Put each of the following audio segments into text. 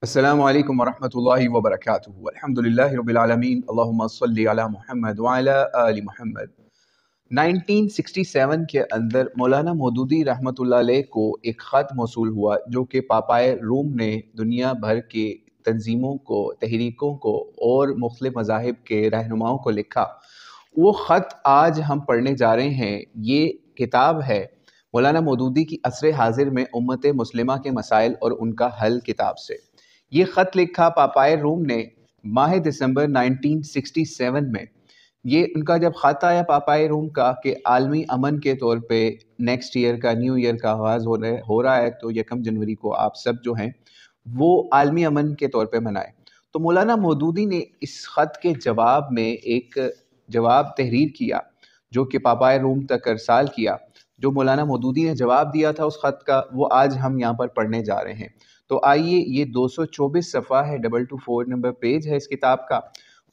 السلام علیکم ورحمۃ اللہ وبرکاتہ۔ الحمدللہ رب العالمین، اللہم صلی علی محمد وعلی آل محمد۔ 1967 کے اندر مولانا مودودی رحمۃ اللہ علیہ کو ایک خط موصول ہوا جو کہ پاپائے روم نے دنیا بھر کے تنظیموں کو، تحریکوں کو اور مختلف مذاہب کے رہنماؤں کو لکھا۔ وہ خط آج ہم پڑھنے جا رہے ہیں۔ یہ کتاب ہے مولانا مودودی کی عصر حاضر میں امت مسلمہ کے مسائل اور ان کا حل کتاب سے۔ یہ خط لکھا پاپائے روم نے ماہ دسمبر 1967 میں۔ یہ ان کا جب خط آیا پاپائے روم کا کہ عالمی امن کے طور پہ نیکسٹ ایئر کا، نیو ایئر کا آغاز ہو رہا ہے، تو 1 جنوری کو آپ سب جو ہیں وہ عالمی امن کے طور پہ منائیں۔ تو مولانا مودودی نے اس خط کے جواب میں ایک جواب تحریر کیا جو کہ پاپائے روم تک ارسال کیا۔ جو مولانا مودودی نے جواب دیا تھا اس خط کا، وہ آج ہم یہاں پر پڑھنے جا رہے ہیں۔ تو آئیے، یہ 224 صفحہ ہے، 224 نمبر پیج ہے اس کتاب کا،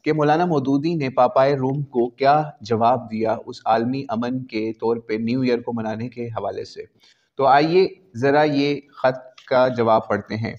کہ مولانا مودودی نے پاپائے روم کو کیا جواب دیا اس عالمی امن کے طور پہ نیو ایئر کو منانے کے حوالے سے۔ تو آئیے ذرا یہ خط کا جواب پڑھتے ہیں۔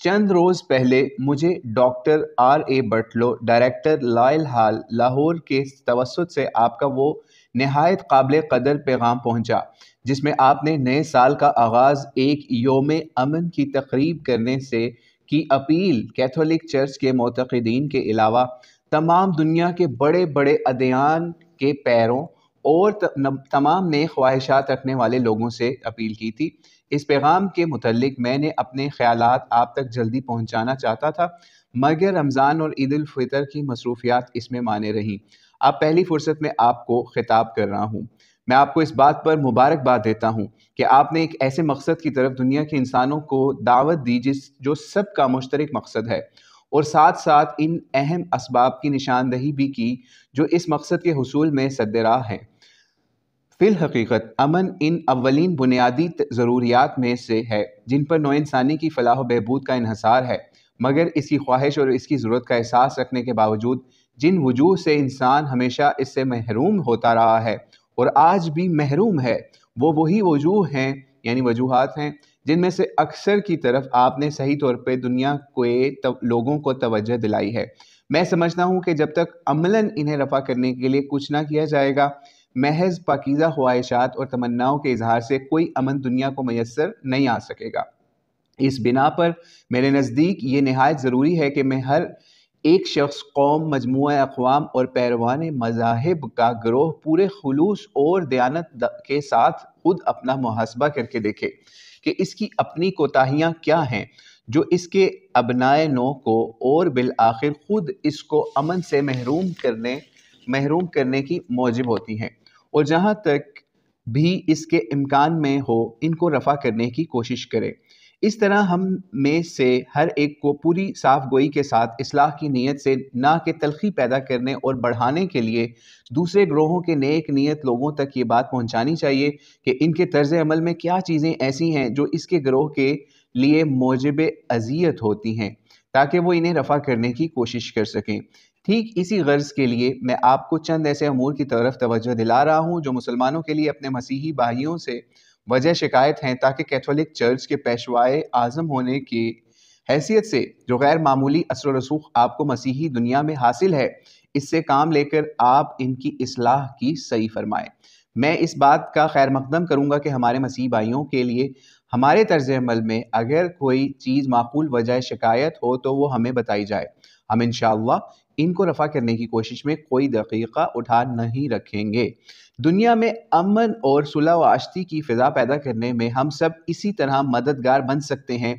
چند روز پہلے مجھے ڈاکٹر R.A. بٹلو، ڈائریکٹر لائل ہال، لاہور کے توسط سے آپ کا وہ نہایت قابل قدر پیغام پہنچا جس میں آپ نے نئے سال کا آغاز ایک یوم امن کی تقریب کرنے سے کی اپیل کیتھولک چرچ کے معتقدین کے علاوہ تمام دنیا کے بڑے بڑے ادیان کے پیروں اور تمام نیک خواہشات رکھنے والے لوگوں سے اپیل کی تھی۔ اس پیغام کے متعلق میں نے اپنے خیالات آپ تک جلدی پہنچانا چاہتا تھا، مگر رمضان اور عید الفطر کی مصروفیات اس میں مانے رہیں۔ اب پہلی فرصت میں آپ کو خطاب کر رہا ہوں۔ میں آپ کو اس بات پر مبارکباد دیتا ہوں کہ آپ نے ایک ایسے مقصد کی طرف دنیا کے انسانوں کو دعوت دی جو سب کا مشترک مقصد ہے، اور ساتھ ساتھ ان اہم اسباب کی نشاندہی بھی کی جو اس مقصد کے حصول میں سد راہ ہیں۔ فی الحقیقت امن ان اولین بنیادی ضروریات میں سے ہے جن پر نوع انسانی کی فلاح و بہبود کا انحصار ہے، مگر اس کی خواہش اور اس کی ضرورت کا احساس رکھنے کے باوجود جن وجوہ سے انسان ہمیشہ اس سے محروم ہوتا رہا ہے اور آج بھی محروم ہے، وہ وہی وجوہ ہیں، یعنی وجوہات ہیں جن میں سے اکثر کی طرف آپ نے صحیح طور پہ دنیا کے لوگوں کو توجہ دلائی ہے۔ میں سمجھتا ہوں کہ جب تک عملاً انہیں رفع کرنے کے لیے کچھ نہ کیا جائے گا، محض پاکیزہ خواہشات اور تمناؤں کے اظہار سے کوئی امن دنیا کو میسر نہیں آ سکے گا۔ اس بنا پر میرے نزدیک یہ نہایت ضروری ہے کہ میں ہر ایک شخص، قوم، مجموعہ اقوام اور پیروان مذاہب کا گروہ پورے خلوص اور دیانت کے ساتھ خود اپنا محاسبہ کر کے دیکھے کہ اس کی اپنی کوتاہیاں کیا ہیں جو اس کے ابنائے نو کو اور بالآخر خود اس کو امن سے محروم کرنے کی موجب ہوتی ہیں، اور جہاں تک بھی اس کے امکان میں ہو ان کو رفع کرنے کی کوشش کرے۔ اس طرح ہم میں سے ہر ایک کو پوری صاف گوئی کے ساتھ اصلاح کی نیت سے نہ کہ تلخی پیدا کرنے اور بڑھانے کے لیے دوسرے گروہوں کے نیک نیت لوگوں تک یہ بات پہنچانی چاہیے کہ ان کے طرز عمل میں کیا چیزیں ایسی ہیں جو اس کے گروہ کے لیے موجب اذیت ہوتی ہیں، تاکہ وہ انہیں رفع کرنے کی کوشش کر سکیں۔ ٹھیک اسی غرض کے لیے میں آپ کو چند ایسے امور کی طرف توجہ دلا رہا ہوں جو مسلمانوں کے لیے اپنے مسیحی بھائیوں سے وجہ شکایت ہیں، تاکہ کیتھولک چرچ کے پیشوائے اعظم ہونے کی حیثیت سے جو غیر معمولی اثر و رسوخ آپ کو مسیحی دنیا میں حاصل ہے، اس سے کام لے کر آپ ان کی اصلاح کی صحیح فرمائیں۔ میں اس بات کا خیر مقدم کروں گا کہ ہمارے مسیحی بھائیوں کے لیے ہمارے طرز عمل میں اگر کوئی چیز معقول وجہ شکایت ہو تو وہ ہمیں بتائی جائے۔ ہم انشاءاللہ ان کو رفع کرنے کی کوشش میں کوئی دقیقہ اٹھا نہیں رکھیں گے۔ دنیا میں امن اور صلح و آشتی کی فضا پیدا کرنے میں ہم سب اسی طرح مددگار بن سکتے ہیں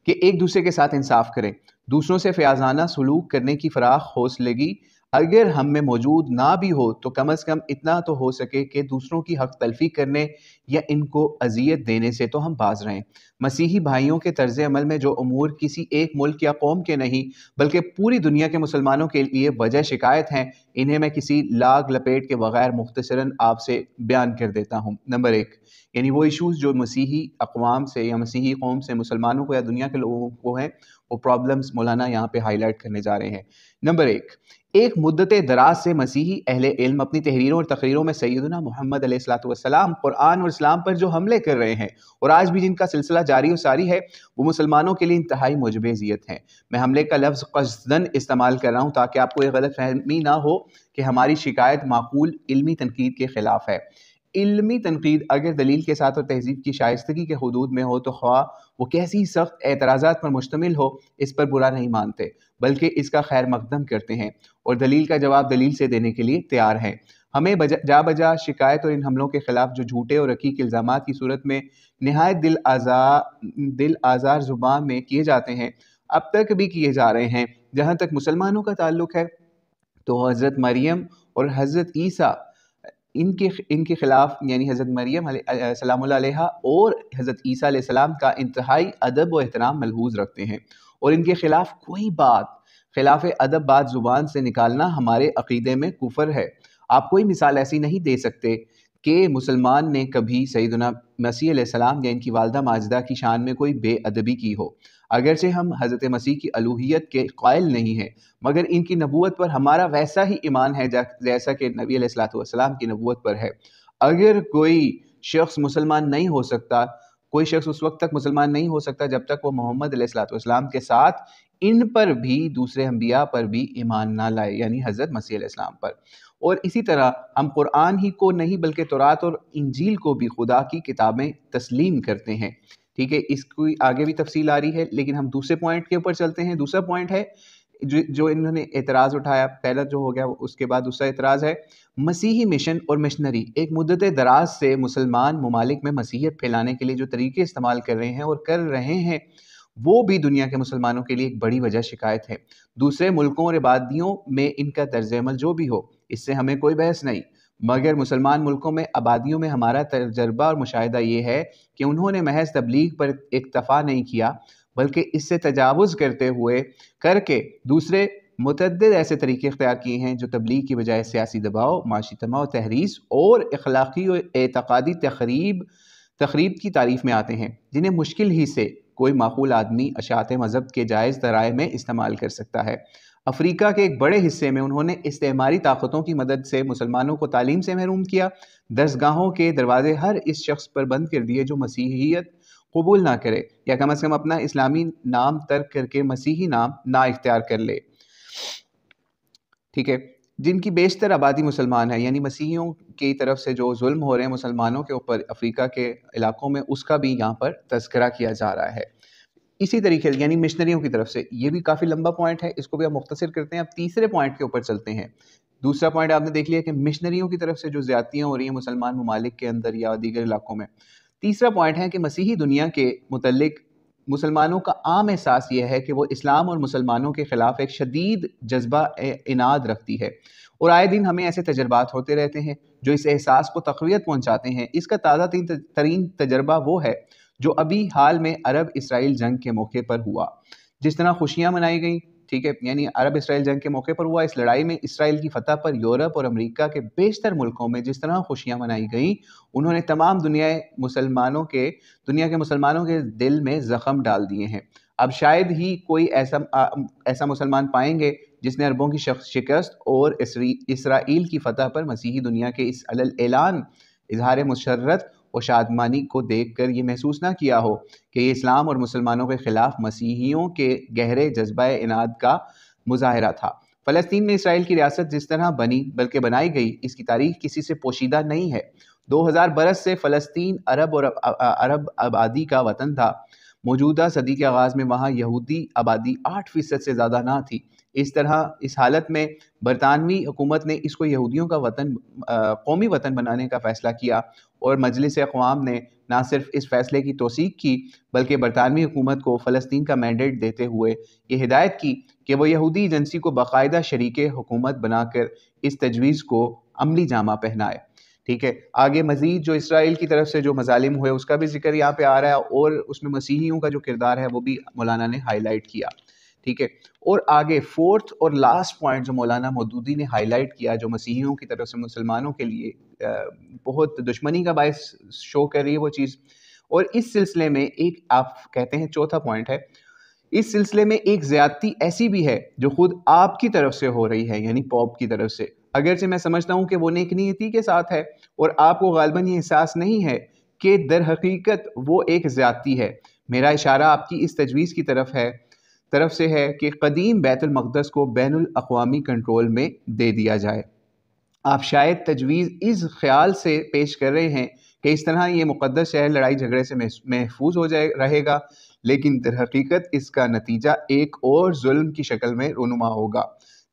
کہ ایک دوسرے کے ساتھ انصاف کریں، دوسروں سے فیاضانہ سلوک کرنے کی فراخ حوصلگی اگر ہم میں موجود نہ بھی ہو تو کم از کم اتنا تو ہو سکے کہ دوسروں کی حق تلفی کرنے یا ان کو اذیت دینے سے تو ہم باز رہیں۔ مسیحی بھائیوں کے طرز عمل میں جو امور کسی ایک ملک یا قوم کے نہیں بلکہ پوری دنیا کے مسلمانوں کے لیے وجہ شکایت ہیں، انہیں میں کسی لاگ لپیٹ کے بغیر مختصراً آپ سے بیان کر دیتا ہوں۔ نمبر 1، یعنی وہ ایشوز جو مسیحی اقوام سے یا مسیحی قوم سے مسلمانوں کو یا دنیا کے لوگوں کو ہیں، وہ پرابلمز مولانا یہاں پہ ہائی لائٹ کرنے جا رہے ہیں۔ نمبر 1، ایک مدت دراز سے مسیحی اہل علم اپنی تحریروں اور تقریروں میں سیدنا محمد علیہ الصلوۃ والسلام، قرآن اور اسلام پر جو حملے کر رہے ہیں اور آج بھی جن کا سلسلہ جاری و ساری ہے، وہ مسلمانوں کے لیے انتہائی موجب اذیت ہیں۔ میں حملے کا لفظ قصداً استعمال کر رہا ہوں تاکہ آپ کو یہ غلط فہمی نہ ہو کہ ہماری شکایت معقول علمی تنقید کے خلاف ہے۔ علمی تنقید اگر دلیل کے ساتھ اور تہذیب کی شائستگی کے حدود میں ہو تو خواہ وہ کیسی سخت اعتراضات پر مشتمل ہو، اس پر برا نہیں مانتے بلکہ اس کا خیر مقدم کرتے ہیں اور دلیل کا جواب دلیل سے دینے کے لیے تیار ہیں۔ ہمیں جا بجا شکایت اور ان حملوں کے خلاف جو جھوٹے اور رقیق الزامات کی صورت میں نہایت دل آزار زبان میں کیے جاتے ہیں، اب تک بھی کیے جا رہے ہیں۔ جہاں تک مسلمانوں کا تعلق ہے تو حضرت مریم اور حضرت عیسیٰ ان کے خلاف، یعنی حضرت مریم سلام اللہ علیہا اور حضرت عیسیٰ علیہ السلام کا انتہائی ادب و احترام ملحوظ رکھتے ہیں، اور ان کے خلاف کوئی بات خلاف ادب بات زبان سے نکالنا ہمارے عقیدے میں کفر ہے۔ آپ کوئی مثال ایسی نہیں دے سکتے کہ مسلمان نے کبھی سیدنا مسیح علیہ السلام یا ان کی والدہ ماجدہ کی شان میں کوئی بے ادبی کی ہو۔ اگرچہ ہم حضرت مسیح کی الوہیت کے قائل نہیں ہیں، مگر ان کی نبوت پر ہمارا ویسا ہی ایمان ہے جیسا کہ نبی علیہ السلام کی نبوت پر ہے۔ اگر کوئی شخص مسلمان نہیں ہو سکتا، کوئی شخص اس وقت تک مسلمان نہیں ہو سکتا جب تک وہ محمد علیہ السلام کے ساتھ ان پر بھی، دوسرے انبیاء پر بھی ایمان نہ لائے، یعنی حضرت مسیح علیہ السلام پر۔ اور اسی طرح ہم قرآن ہی کو نہیں بلکہ تورات اور انجیل کو بھی خدا کی کتابیں تسلیم کرتے ہیں۔ ٹھیک ہے، اس کی آگے بھی تفصیل آ رہی ہے، لیکن ہم دوسرے پوائنٹ کے اوپر چلتے ہیں۔ دوسرا پوائنٹ ہے جو انہوں نے اعتراض اٹھایا، پہلا جو ہو گیا اس کے بعد دوسرا اعتراض ہے مسیحی مشن اور مشنری ایک مدت دراز سے مسلمان ممالک میں مسیحیت پھیلانے کے لیے جو طریقے استعمال کر رہے ہیں اور کر رہے ہیں، وہ بھی دنیا کے مسلمانوں کے لیے ایک بڑی وجہ شکایت ہے۔ دوسرے ملکوں اور آبادیوں میں ان کا طرز عمل جو بھی ہو، اس سے ہمیں کوئی بحث نہیں، مگر مسلمان ملکوں میں آبادیوں میں ہمارا تجربہ اور مشاہدہ یہ ہے کہ انہوں نے محض تبلیغ پر اکتفا نہیں کیا، بلکہ اس سے تجاوز کر کے دوسرے متعدد ایسے طریقے اختیار کیے ہیں جو تبلیغ کی بجائے سیاسی دباؤ، معاشی تنوع و تحریض اور اخلاقی و اعتقادی تخریب کی تعریف میں آتے ہیں، جنہیں مشکل ہی سے کوئی معقول آدمی اشاعت مذہب کے جائز ذرائع میں استعمال کر سکتا ہے۔ افریقہ کے ایک بڑے حصے میں انہوں نے استعماری طاقتوں کی مدد سے مسلمانوں کو تعلیم سے محروم کیا، درسگاہوں کے دروازے ہر اس شخص پر بند کر دیے جو مسیحیت قبول نہ کرے یا کم از کم اپنا اسلامی نام ترک کر کے مسیحی نام نہ اختیار کر لے۔ ٹھیک ہے، جن کی بیشتر آبادی مسلمان ہے، یعنی مسیحیوں کی طرف سے جو ظلم ہو رہے ہیں مسلمانوں کے اوپر افریقہ کے علاقوں میں، اس کا بھی یہاں پر تذکرہ کیا جا رہا ہے۔ اسی طریقے یعنی مشنریوں کی طرف سے، یہ بھی کافی لمبا پوائنٹ ہے، اس کو بھی ہم مختصر کرتے ہیں۔ اب تیسرے پوائنٹ کے اوپر چلتے ہیں۔ دوسرا پوائنٹ آپ نے دیکھ لیا کہ مشنریوں کی طرف سے جو زیادتیاں ہو رہی ہیں مسلمان ممالک کے اندر یا دیگر علاقوں میں۔ تیسرا پوائنٹ ہے کہ مسیحی دنیا کے متعلق مسلمانوں کا عام احساس یہ ہے کہ وہ اسلام اور مسلمانوں کے خلاف ایک شدید جذبہ اناد رکھتی ہے، اور آئے دن ہمیں ایسے تجربات ہوتے رہتے ہیں جو اس احساس کو تقویت پہنچاتے ہیں۔ اس کا تازہ ترین تجربہ وہ ہے جو ابھی حال میں عرب اسرائیل جنگ کے موقع پر ہوا۔ جس طرح خوشیاں منائی گئیں، ٹھیک ہے، یعنی عرب اسرائیل جنگ کے موقع پر ہوا، اس لڑائی میں اسرائیل کی فتح پر یورپ اور امریکہ کے بیشتر ملکوں میں جس طرح خوشیاں منائی گئیں، انہوں نے تمام دنیا کے مسلمانوں کے دل میں زخم ڈال دیے ہیں۔ اب شاید ہی کوئی ایسا مسلمان پائیں گے جس نے عربوں کی شکست اور اسرائیل کی فتح پر مسیحی دنیا کے اس اعلان اظہار مسرت و شادمانی کو دیکھ کر یہ محسوس نہ کیا ہو کہ یہ اسلام اور مسلمانوں کے خلاف مسیحیوں کے گہرے جذبہ اناد کا مظاہرہ تھا۔ فلسطین میں اسرائیل کی ریاست جس طرح بنی بلکہ بنائی گئی، اس کی تاریخ کسی سے پوشیدہ نہیں ہے۔ 2000 برس سے فلسطین عرب آبادی کا وطن تھا۔ موجودہ صدی کے آغاز میں وہاں یہودی آبادی 8% سے زیادہ نہ تھی۔ اس حالت میں برطانوی حکومت نے اس کو یہودیوں کا قومی وطن بنانے کا فیصلہ کیا، اور مجلس اقوام نے نہ صرف اس فیصلے کی توثیق کی بلکہ برطانوی حکومت کو فلسطین کا مینڈیٹ دیتے ہوئے یہ ہدایت کی کہ وہ یہودی ایجنسی کو باقاعدہ شریک حکومت بنا کر اس تجویز کو عملی جامہ پہنائے۔ ٹھیک ہے، آگے مزید جو اسرائیل کی طرف سے جو مظالم ہوئے اس کا بھی ذکر یہاں پہ آ رہا ہے، اور اس میں مسیحیوں کا جو کردار ہے وہ بھی مولانا نے ہائی لائٹ کیا۔ ٹھیک ہے، اور آگے فورتھ اور لاسٹ پوائنٹ جو مولانا مودودی نے ہائی لائٹ کیا، جو مسیحیوں کی طرف سے مسلمانوں کے لیے بہت دشمنی کا باعث شو کر رہی ہے وہ چیز، اور اس سلسلے میں ایک آپ کہتے ہیں چوتھا پوائنٹ ہے، اس سلسلے میں ایک زیادتی ایسی بھی ہے جو خود آپ کی طرف سے ہو رہی ہے، یعنی پوپ کی طرف سے، اگرچہ میں سمجھتا ہوں کہ وہ نیک نیتی کے ساتھ ہے اور آپ کو غالباً یہ احساس نہیں ہے کہ در حقیقت وہ ایک زیادتی ہے۔ میرا اشارہ آپ کی اس تجویز کی طرف سے ہے کہ قدیم بیت المقدس کو بین الاقوامی کنٹرول میں دے دیا جائے۔ آپ شاید تجویز اس خیال سے پیش کر رہے ہیں کہ اس طرح یہ مقدس شہر لڑائی جھگڑے سے محفوظ رہے گا، لیکن در حقیقت اس کا نتیجہ ایک اور ظلم کی شکل میں رونما ہوگا۔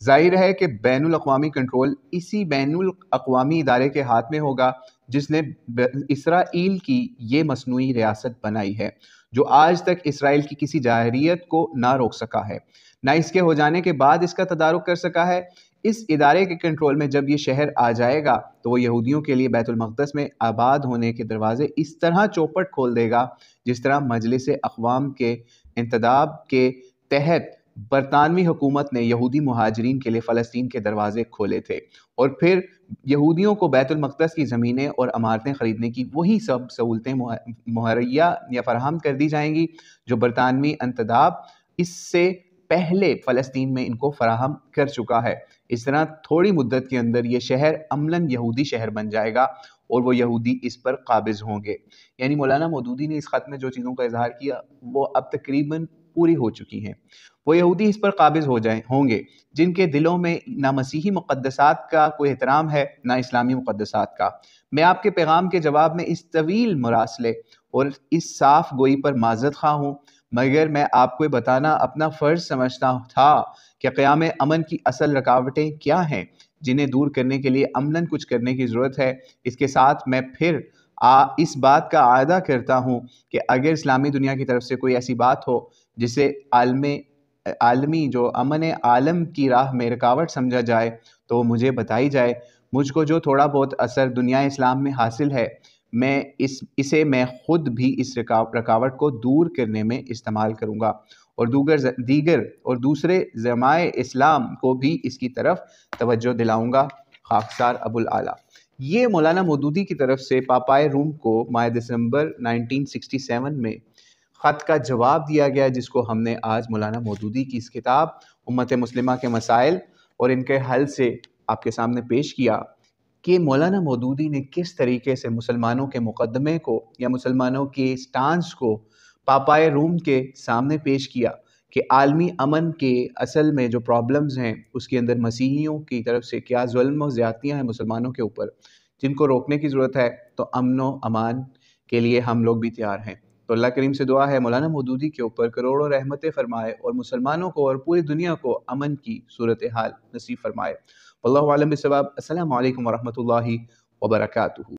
ظاہر ہے کہ بین الاقوامی کنٹرول اسی بین الاقوامی ادارے کے ہاتھ میں ہوگا جس نے اسرائیل کی یہ مصنوعی ریاست بنائی ہے، جو آج تک اسرائیل کی کسی جارحیت کو نہ روک سکا ہے، نہ اس کے ہو جانے کے بعد اس کا تدارک کر سکا ہے۔ اس ادارے کے کنٹرول میں جب یہ شہر آ جائے گا تو وہ یہودیوں کے لیے بیت المقدس میں آباد ہونے کے دروازے اس طرح چوپٹ کھول دے گا جس طرح مجلس اقوام کے انتداب کے تحت برطانوی حکومت نے یہودی مہاجرین کے لیے فلسطین کے دروازے کھولے تھے، اور پھر یہودیوں کو بیت المقدس کی زمینیں اور عمارتیں خریدنے کی وہی سب سہولتیں مہیا یا فراہم کر دی جائیں گی جو برطانوی انتداب اس سے پہلے فلسطین میں ان کو فراہم کر چکا ہے۔ اس طرح تھوڑی مدت کے اندر یہ شہر عملاً یہودی شہر بن جائے گا اور وہ یہودی اس پر قابض ہوں گے۔ یعنی مولانا مودودی نے اس خط میں جو چیزوں کا اظہار کیا وہ اب تقریباً پوری ہو چکی ہیں۔ وہ یہودی اس پر قابض ہوں گے جن کے دلوں میں نہ مسیحی مقدسات کا کوئی احترام ہے نہ اسلامی مقدسات کا۔ میں آپ کے پیغام کے جواب میں اس طویل مراسلے اور اس صاف گوئی پر معذرت خواہ ہوں، مگر میں آپ کو بتانا اپنا فرض سمجھتا تھا کہ قیام امن کی اصل رکاوٹیں کیا ہیں جنہیں دور کرنے کے لیے عملاً کچھ کرنے کی ضرورت ہے۔ اس کے ساتھ میں پھر اس بات کا اعادہ کرتا ہوں کہ اگر اسلامی دنیا کی طرف سے کوئی ایسی بات ہو جسے عالمی جو امن عالم کی راہ میں رکاوٹ سمجھا جائے تو وہ مجھے بتائی جائے۔ مجھ کو جو تھوڑا بہت اثر دنیا اسلام میں حاصل ہے اسے میں خود بھی اس رکاوٹ کو دور کرنے میں استعمال کروں گا اور دوسرے ذمائے اسلام کو بھی اس کی طرف توجہ دلاؤں گا۔ خاکسار ابو الاعلیٰ۔ یہ مولانا مودودی کی طرف سے پاپائے روم کو ماہ دسمبر 1967 میں خط کا جواب دیا گیا، جس کو ہم نے آج مولانا مودودی کی اس کتاب امت مسلمہ کے مسائل اور ان کے حل سے آپ کے سامنے پیش کیا کہ مولانا مودودی نے کس طریقے سے مسلمانوں کے مقدمے کو یا مسلمانوں کے سٹانس کو پاپائے روم کے سامنے پیش کیا کہ عالمی امن کے اصل میں جو پرابلمز ہیں اس کے اندر مسیحیوں کی طرف سے کیا ظلم و زیادتیاں ہیں مسلمانوں کے اوپر، جن کو روکنے کی ضرورت ہے، تو امن و امان کے لیے ہم لوگ بھی تیار ہیں۔ تو اللہ کریم سے دعا ہے مولانا مودودی کے اوپر کروڑوں رحمتیں فرمائے اور مسلمانوں کو اور پوری دنیا کو امن کی صورتحال نصیب فرمائے۔ واللہ اعلم بالصواب۔ السلام علیکم ورحمۃ اللہ وبرکاتہ۔